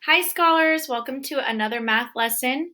Hi, scholars. Welcome to another math lesson.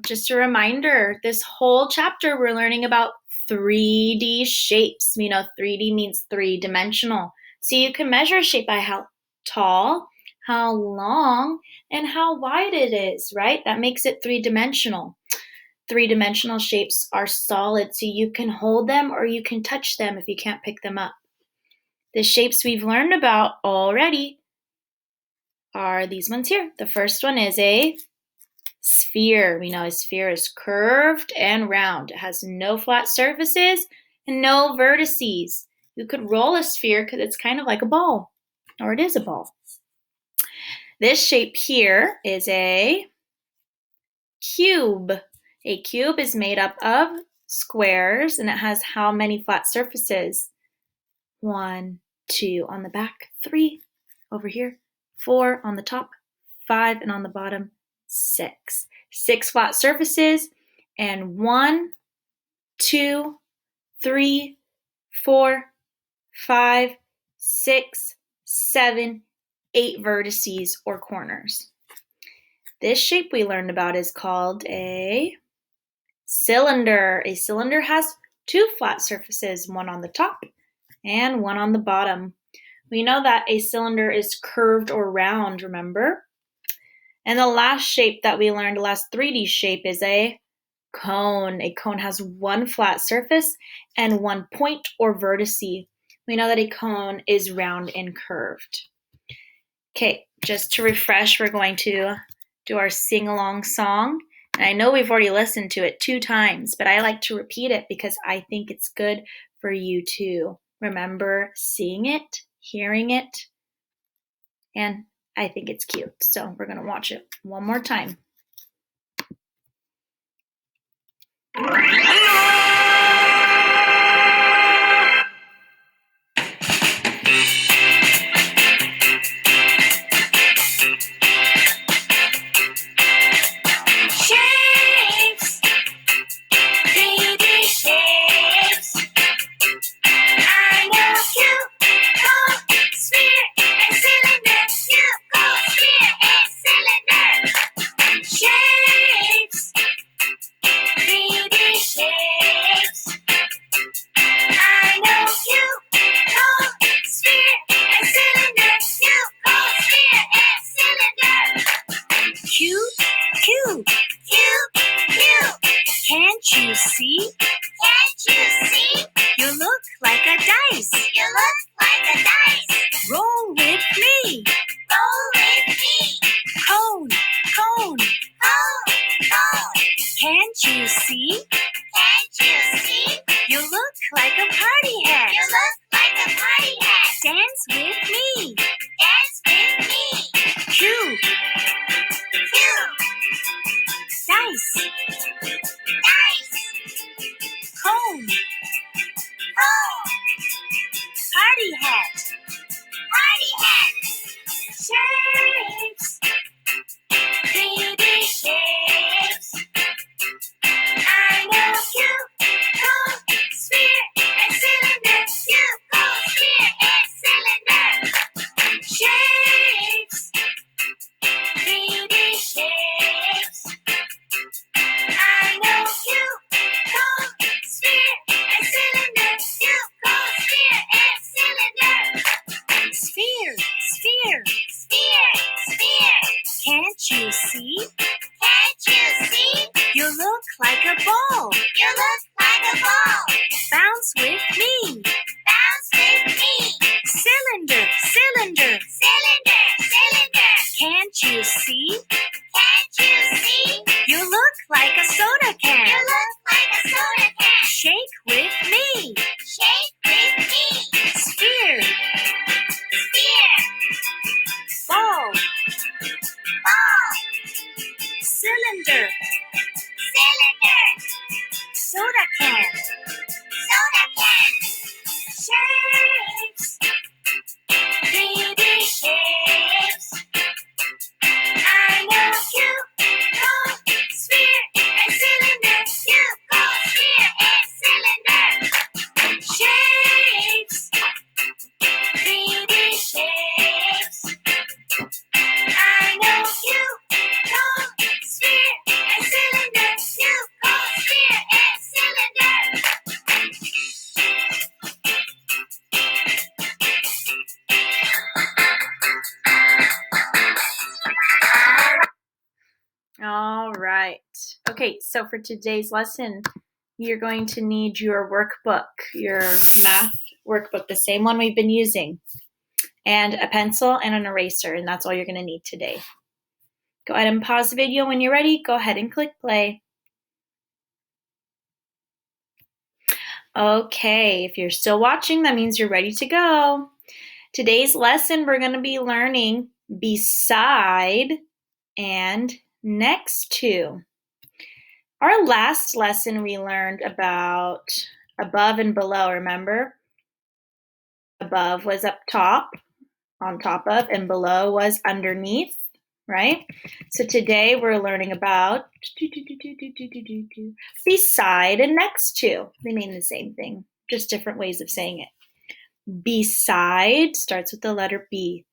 Just a reminder, this whole chapter we're learning about 3D shapes. 3D means three-dimensional. So you can measure a shape by how tall, how long, and how wide it is, right? That makes it three-dimensional. Three-dimensional shapes are solid, so you can hold them or you can touch them if you can't pick them up. The shapes we've learned about already are these ones here. The first one is a sphere. We know a sphere is curved and round. It has no flat surfaces and no vertices. You could roll a sphere because it's kind of like a ball, or it is a ball. This shape here is a cube. A cube is made up of squares, and it has how many flat surfaces? 1, 2 on the back, 3 over here, 4 on the top, 5, and on the bottom, 6. 6 flat surfaces, and 1, 2, 3, 4, 5, 6, 7, 8 vertices or corners. This shape we learned about is called a cylinder. A cylinder has 2 flat surfaces, one on the top and one on the bottom. We know that a cylinder is curved or round, remember? And the last shape that we learned, the last 3D shape, is a cone. A cone has 1 flat surface and 1 point or vertex. We know that a cone is round and curved. Okay, just to refresh, we're going to do our sing-along song. And I know we've already listened to it 2 times, but I like to repeat it because I think it's good for you to remember seeing it, hearing it, and I think it's cute. So we're going to watch it one more time. Shapes, 3D shapes. I know cube, cone, sphere, and cylinder. Cube, cone, sphere, and cylinder. Shapes, 3D shapes. I know cube, cone, sphere, and cylinder. Cube, cone, sphere, and cylinder. Cube, cube, cube, cube. Can't you see? Can't you see? You look like a dice. You look like a dice. Roll with me. Roll with me. Cone, cone, cone, cone. Can't you see? Can't you see? You look like a party hat. You look like a party hat. Dance with me. Dance with me. Cube, cube. Dice, dice. Cone, cone. Party hat, party hat. Shapes, 3D shapes. I know cube, cone, sphere, and cylinder. Cube, cone, sphere, and cylinder. Shapes, 3D shapes. I know cube, cone, sphere, and cylinder. Cube, cone, sphere, and cylinder. Sphere, sphere, sphere, sphere. Can't you see? Can't you see? You look like a ball. You look like a ball. Bounce with me. Bounce with me. Cylinder, cylinder, cylinder, cylinder. Can't you see? Can't you see? You look like a soda can. You look like a soda can. Shake with me. Shake with me. Sphere, sphere. Ball, ball. Cylinder, cylinder. Soda can, soda can. Shapes, 3D shapes. I know Okay, so for today's lesson, you're going to need your workbook, your math workbook, the same one we've been using, and a pencil and an eraser, and that's all you're going to need today. Go ahead and pause the video when you're ready. Go ahead and click play. Okay, if you're still watching, that means you're ready to go. Today's lesson, we're going to be learning beside and next to. Our last lesson, we learned about above and below, remember? Above was up top, on top of, and below was underneath, right? So today we're learning about beside and next to. They mean the same thing, just different ways of saying it. Beside starts with the letter B.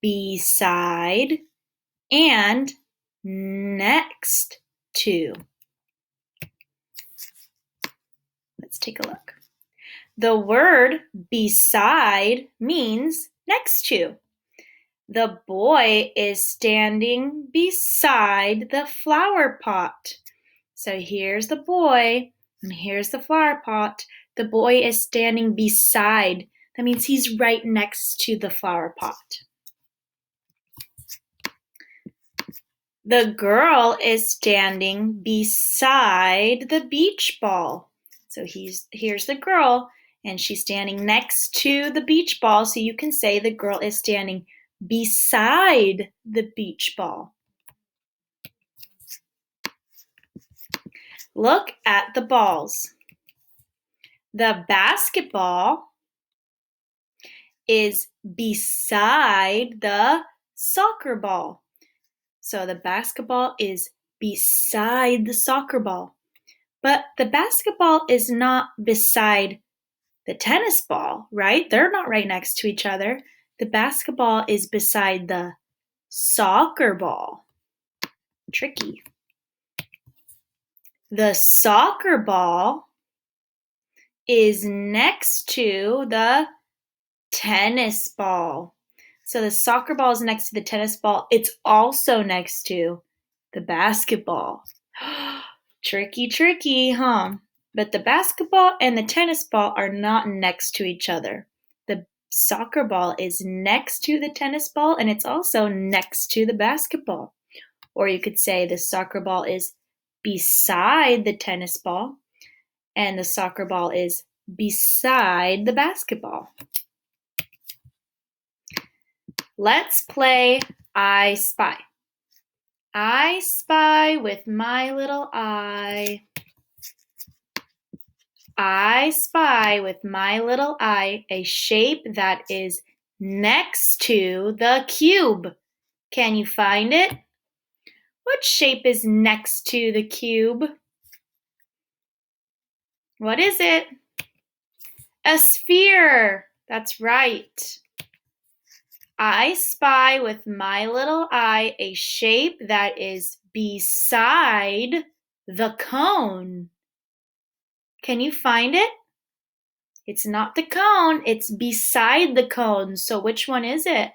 Beside and next to. Let's take a look. The word beside means next to. The boy is standing beside the flower pot. So here's the boy and here's the flower pot. The boy is standing beside. That means he's right next to the flower pot. The girl is standing beside the beach ball. So here's the girl, and she's standing next to the beach ball. So you can say the girl is standing beside the beach ball. Look at the balls. The basketball is beside the soccer ball. So the basketball is beside the soccer ball. But the basketball is not beside the tennis ball, right? They're not right next to each other. The basketball is beside the soccer ball. Tricky. The soccer ball is next to the tennis ball. So the soccer ball is next to the tennis ball. It's also next to the basketball. Tricky, tricky, huh? But the basketball and the tennis ball are not next to each other. The soccer ball is next to the tennis ball and it's also next to the basketball. Or you could say the soccer ball is beside the tennis ball and the soccer ball is beside the basketball. Let's play I Spy. I spy with my little eye. I spy with my little eye a shape that is next to the cube. Can you find it? What shape is next to the cube? What is it? A sphere. That's right. I spy with my little eye a shape that is beside the cone. Can you find it? It's not the cone, it's beside the cone. So which one is it?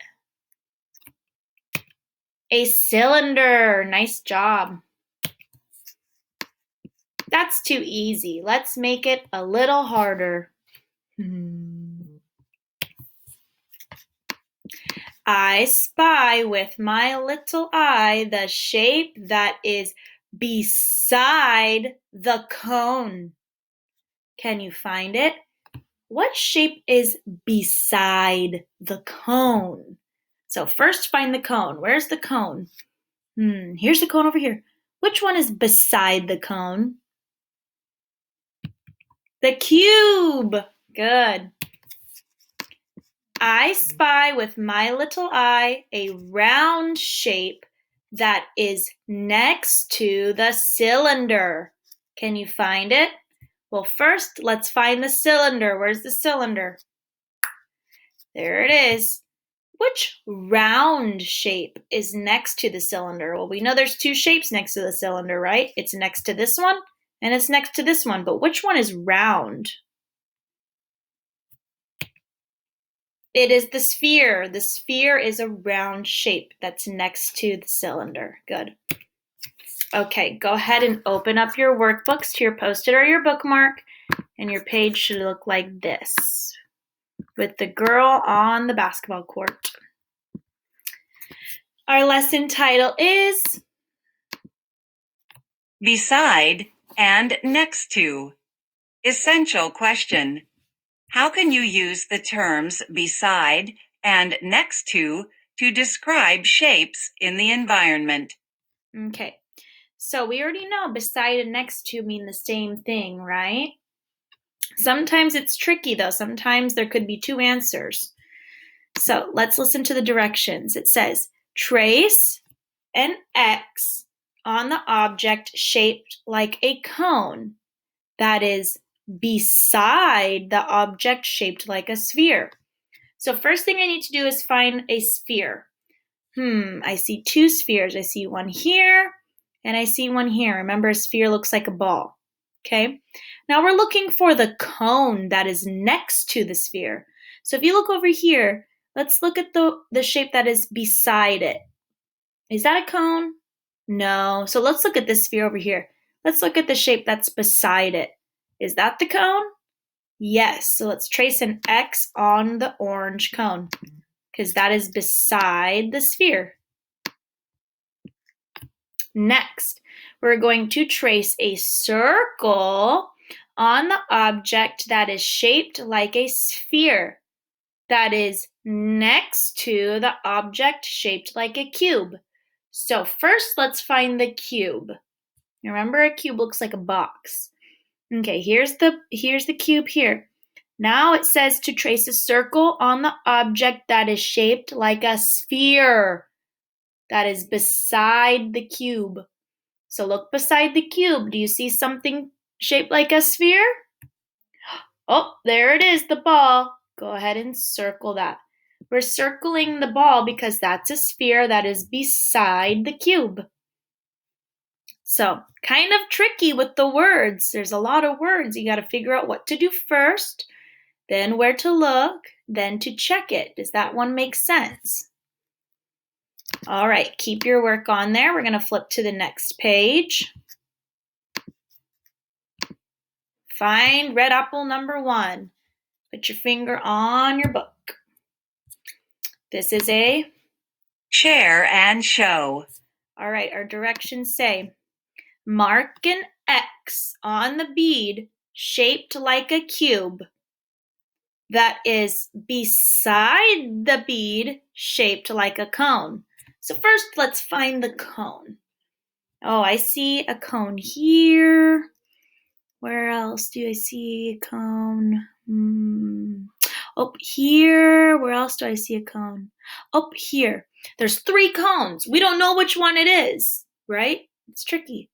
A cylinder. Nice job. That's too easy. Let's make it a little harder. I spy with my little eye the shape that is beside the cone. Can you find it? What shape is beside the cone? So first find the cone. Where's the cone? Here's the cone over here. Which one is beside the cone? The cube. Good. I spy with my little eye a round shape that is next to the cylinder. Can you find it? Well, first, let's find the cylinder. Where's the cylinder? There it is. Which round shape is next to the cylinder? Well, we know there's two shapes next to the cylinder, right? It's next to this one and it's next to this one, but which one is round? It is the sphere. The sphere is a round shape that's next to the cylinder. Good. Okay, go ahead and open up your workbooks to your Post-it or your bookmark, and your page should look like this, with the girl on the basketball court. Our lesson title is Beside and next to. Essential question. How can you use the terms beside and next to describe shapes in the environment? Okay, so we already know beside and next to mean the same thing, right? Sometimes it's tricky though. Sometimes there could be two answers. So let's listen to the directions. It says, trace an X on the object shaped like a cone that is beside the object shaped like a sphere. So first thing I need to do is find a sphere. I see two spheres. I see one here and I see one here. Remember, a sphere looks like a ball. Okay, now we're looking for the cone that is next to the sphere. So if you look over here, let's look at the shape that is beside it. Is that a cone? No. So let's look at this sphere over here. Let's look at the shape that's beside it. Is that the cone? Yes. So let's trace an X on the orange cone because that is beside the sphere. Next, we're going to trace a circle on the object that is shaped like a sphere that is next to the object shaped like a cube. So first, let's find the cube. Remember, a cube looks like a box. Okay, here's the cube here. Now it says to trace a circle on the object that is shaped like a sphere that is beside the cube. So look beside the cube. Do you see something shaped like a sphere? Oh, there it is, the ball. Go ahead and circle that. We're circling the ball because that's a sphere that is beside the cube. So, kind of tricky with the words. There's a lot of words. You got to figure out what to do first, then where to look, then to check it. Does that one make sense? All right, keep your work on there. We're going to flip to the next page. Find red apple number 1. Put your finger on your book. This is a share and show. All right, our directions say, mark an X on the bead shaped like a cube that is beside the bead shaped like a cone. So first, let's find the cone. Oh, I see a cone here. Where else do I see a cone? Oh, here. Where else do I see a cone? Oh, here. There's 3 cones. We don't know which one it is, right? It's tricky.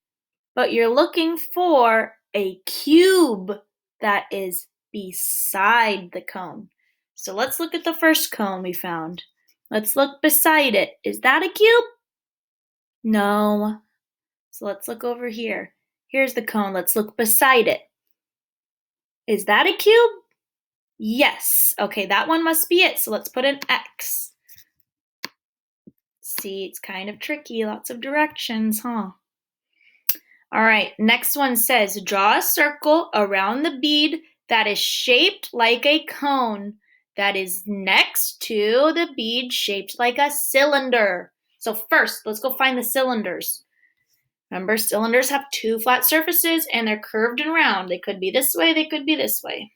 But you're looking for a cube that is beside the cone. So let's look at the first cone we found. Let's look beside it. Is that a cube? No. So let's look over here. Here's the cone. Let's look beside it. Is that a cube? Yes. Okay, that one must be it. So let's put an X. See, it's kind of tricky. Lots of directions, huh? All right, next one says, draw a circle around the bead that is shaped like a cone that is next to the bead shaped like a cylinder. So first, let's go find the cylinders. Remember, cylinders have 2 flat surfaces and they're curved and round. They could be this way, they could be this way.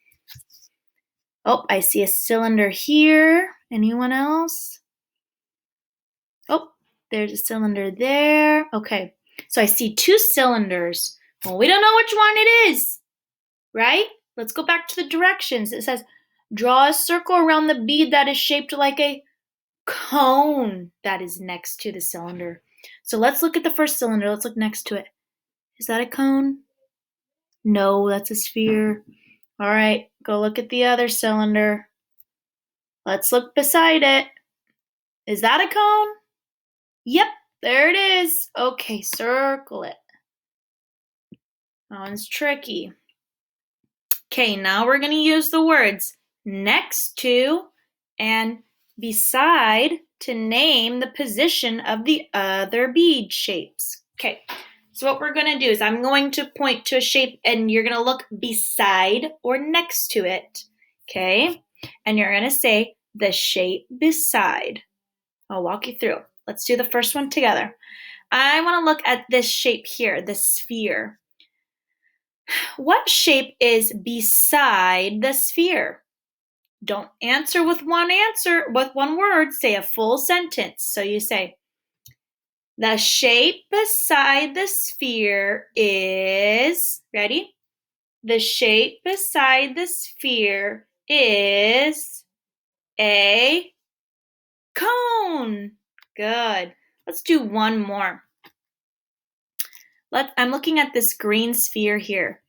Oh, I see a cylinder here. Anyone else? Oh, there's a cylinder there. Okay, so I see 2 cylinders. Well, we don't know which one it is, right? Let's go back to the directions. It says, draw a circle around the bead that is shaped like a cone that is next to the cylinder. So let's look at the first cylinder. Let's look next to it. Is that a cone? No, that's a sphere. All right, go look at the other cylinder. Let's look beside it. Is that a cone? Yep, there it is. Okay, circle it. That one's tricky. Okay, now we're going to use the words next to and beside to name the position of the other bead shapes. Okay, So what we're going to do is I'm going to point to a shape and you're going to look beside or next to it, okay? And you're going to say the shape beside. I'll walk you through. Let's do the first one together. I want to look at this shape here, the sphere. What shape is beside the sphere? Don't answer with one word. Say a full sentence. So you say, the shape beside the sphere is, ready? The shape beside the sphere is a cone. Good. Let's do one more. I'm looking at this green sphere here.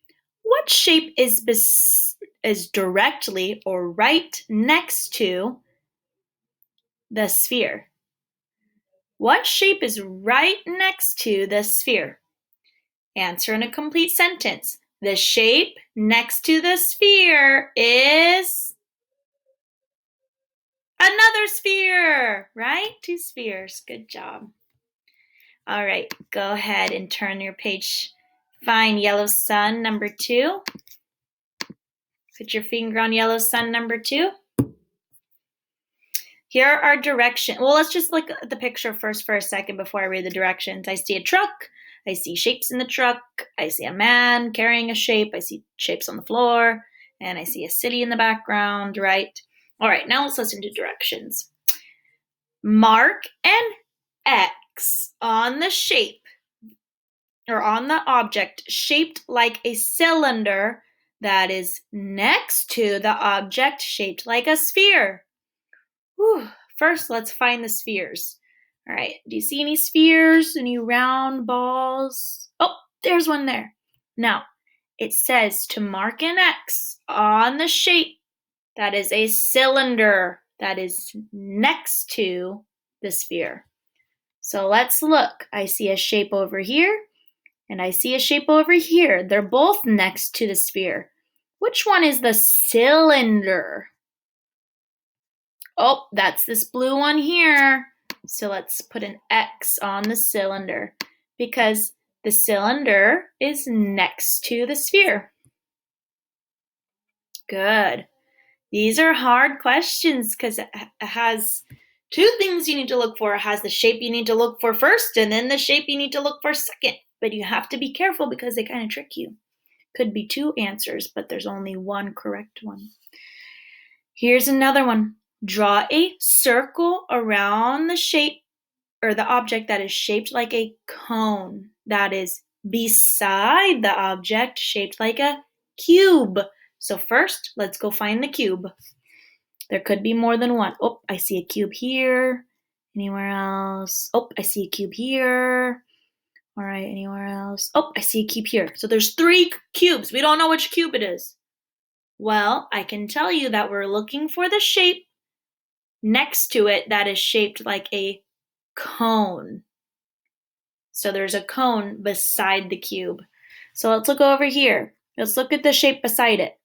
What shape is directly or right next to the sphere? What shape is right next to the sphere? Answer in a complete sentence. The shape next to the sphere is another sphere, right? Two spheres. Good job. All right, go ahead and turn your page. Find yellow sun number 2. Put your finger on yellow sun number 2. Here are directions. Well, let's just look at the picture first for a second before I read the directions. I see a truck. I see shapes in the truck. I see a man carrying a shape. I see shapes on the floor. And I see a city in the background, right? All right, now let's listen to directions. Mark an X on the shape or on the object shaped like a cylinder that is next to the object shaped like a sphere. Whew. First, let's find the spheres. All right, do you see any spheres? Any round balls? Oh, there's one there. Now, it says to mark an X on the shape that is a cylinder that is next to the sphere. So let's look. I see a shape over here, and I see a shape over here. They're both next to the sphere. Which one is the cylinder? Oh, that's this blue one here. So let's put an X on the cylinder because the cylinder is next to the sphere. Good. These are hard questions because it has two things you need to look for. It has the shape you need to look for first and then the shape you need to look for second. But you have to be careful because they kind of trick you. Could be two answers, but there's only one correct one. Here's another one. Draw a circle around the shape or the object that is shaped like a cone that is beside the object shaped like a cube. So first, let's go find the cube. There could be more than one. Oh, I see a cube here. Anywhere else? Oh, I see a cube here. All right, anywhere else? Oh, I see a cube here. So there's 3 cubes. We don't know which cube it is. Well, I can tell you that we're looking for the shape next to it that is shaped like a cone. So there's a cone beside the cube. So let's look over here. Let's look at the shape beside it.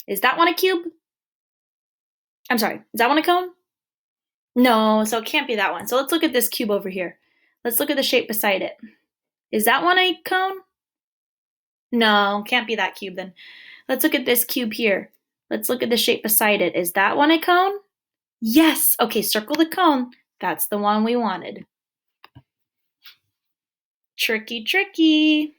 Is that one a cube? I'm sorry, is that one a cone? No, so it can't be that one. So let's look at this cube over here. Let's look at the shape beside it. Is that one a cone? No, can't be that cube then. Let's look at this cube here. Let's look at the shape beside it. Is that one a cone? Yes. Okay, circle the cone. That's the one we wanted. Tricky, tricky.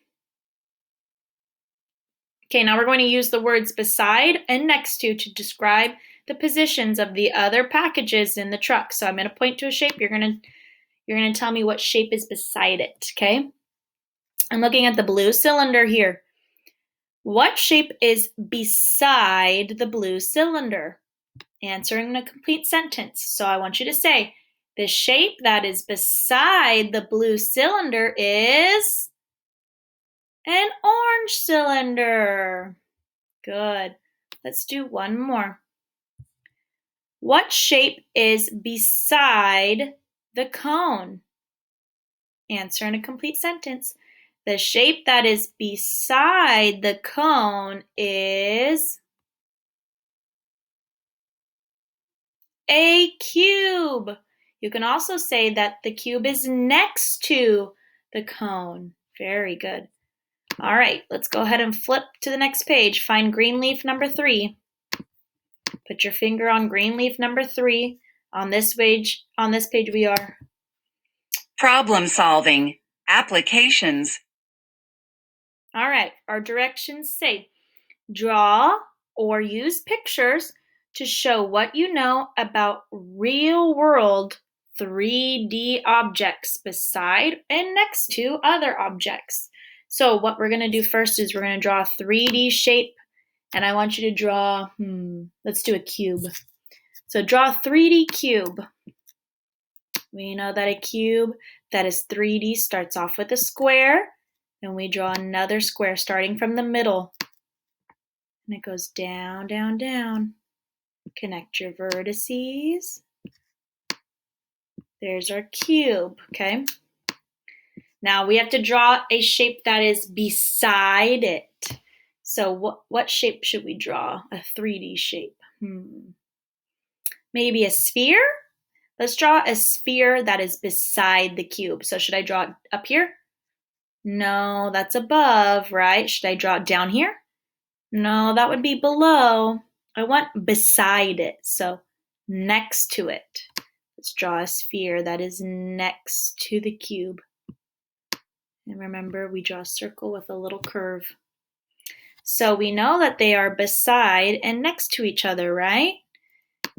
Okay, now we're going to use the words beside and next to describe the positions of the other packages in the truck. So I'm going to point to a shape. You're going to tell me what shape is beside it, okay? I'm looking at the blue cylinder here. What shape is beside the blue cylinder? Answering a complete sentence. So I want you to say, the shape that is beside the blue cylinder is an orange cylinder. Good. Let's do one more. What shape is beside the cone? Answer in a complete sentence. The shape that is beside the cone is a cube. You can also say that the cube is next to the cone. Very good. All right, let's go ahead and flip to the next page. Find green leaf number 3. Put your finger on green leaf number 3. On this page we are problem solving, applications. All right, our directions say draw or use pictures to show what you know about real-world 3D objects beside and next to other objects. So what we're going to do first is we're going to draw a 3D shape, and I want you to draw, let's do a cube. So draw a 3D cube. We know that a cube that is 3D starts off with a square, and we draw another square starting from the middle. And it goes down, down, down. Connect your vertices. There's our cube, okay? Now we have to draw a shape that is beside it. So what shape should we draw? A 3D shape. Maybe a sphere? Let's draw a sphere that is beside the cube. So should I draw it up here? No, that's above, right? Should I draw it down here? No, that would be below. I want beside it, so next to it. Let's draw a sphere that is next to the cube. And remember, we draw a circle with a little curve. So we know that they are beside and next to each other, right?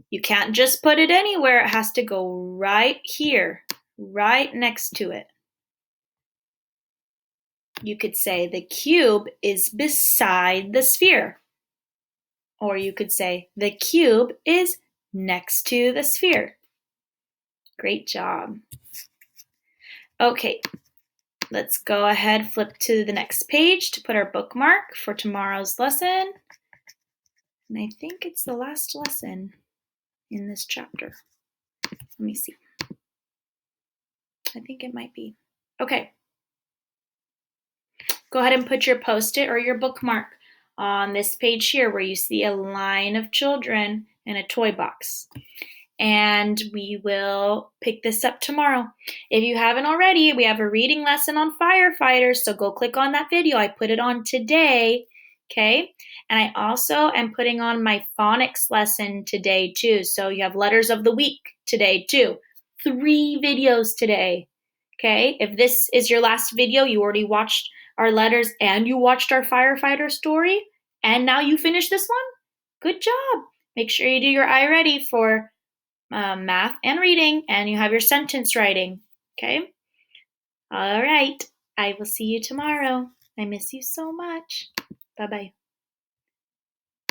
You can't just put it anywhere. It has to go right here, right next to it. You could say the cube is beside the sphere. Or you could say the cube is next to the sphere. Great job. Okay, let's go ahead, flip to the next page to put our bookmark for tomorrow's lesson. And I think it's the last lesson in this chapter. Let me see. I think it might be. Okay. Go ahead and put your Post-it or your bookmark on this page here where you see a line of children in a toy box. And we will pick this up tomorrow. If you haven't already, we have a reading lesson on firefighters, so go click on that video. I put it on today, okay? And I also am putting on my phonics lesson today too. So you have letters of the week today too. 3 videos today, okay? If this is your last video, you already watched our letters and you watched our firefighter story, and now you finish this one? Good job. Make sure you do your iReady for math and reading, and you have your sentence writing, okay? All right, I will see you tomorrow. I miss you so much. Bye-bye.